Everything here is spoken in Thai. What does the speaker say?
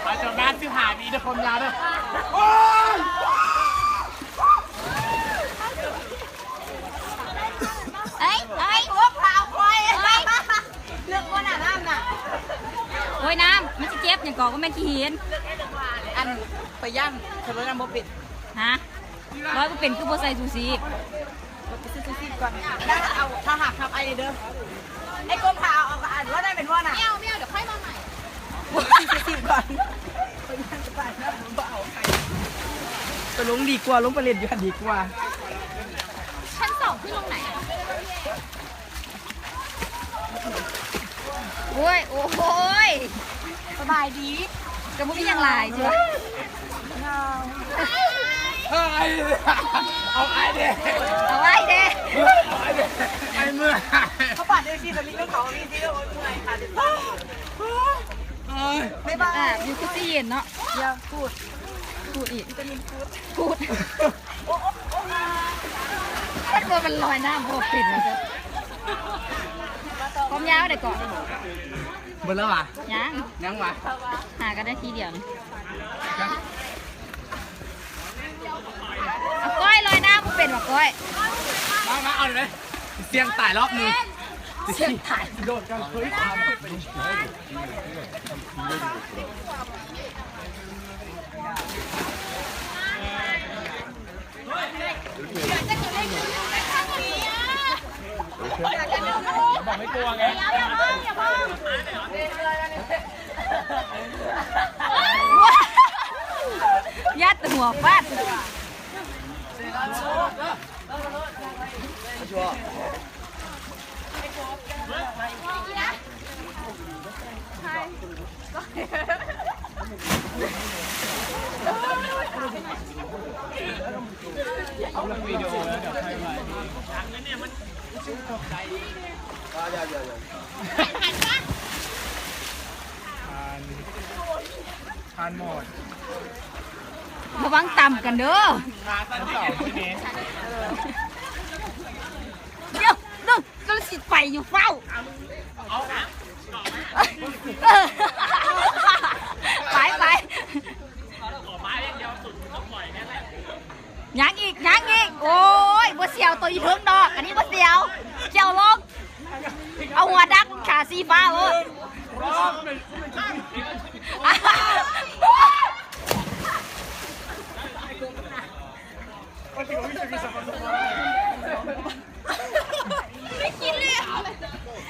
มาจบงานที่หามีทุกคนยาวด้วยเอ้ยพวกเราคอยเลือกคนน้ำน่ะโอ้ยน้ำมันจะเจ็บอย่างก่อก็ไม่ขี้เห็นอันไปย่างขับรถน้ำบ่ปิดฮะร้อยก็เป็นคือโบไซซูซีไปซื้อซูซี่ก่อนแล้วเอาถ้าหักทำไอเด้อไอ้ก้มขาเอาอ่านว่าได้เป็นว่าน่ะเดี๋ยวค่อยมาใหม่ซูซี่ก่อนไปย่างไปนะบ่เอาใครไปลงดีกว่าลงไปเรียนอยู่ดีกว่าชั้น2ที่ลงไหนโอ้ยโอ้ยสบายดีกระมุกยังลายเจ้าเอาไอ้เด้ไอ้เมื่อเขาปาดได้ที่ตอนนี้ก็เขามีที่เราผู้ไหนขาดไม่บ้าอยู่คุซี่เย็นเนาะอย่าพูดอีกพูดถ้าตัวมันลอยน้ำพอปิดนะครับความยาวเด็กก่อนเบอร์แล้ววะยังวะหากันได้ทีเดียวก้อยลอยน้ำมันเป็นหรอก้อยมาเอาเลยเสียงตายรอบนึงเสียงถ่ายโดดกันเฮ้ยตามบอกไม่กลัวไงยัดหัวฟาดเอาลงวิดีโอแล้วเดี๋ยวใครมาช้างเนี่ยมันชื่นชมใจทานหมดระวังต่ำกันเด้อขาตั้งสองทีนี้เดี๋ยวก็สิไปอยู่เฝ้าไปยังอีกโอ้ยบัวเสียวตัวอีเทิงดอกอันนี้บัวเสียวเจียวลงเอาหัวดักขาสีฟ้าโอ้ย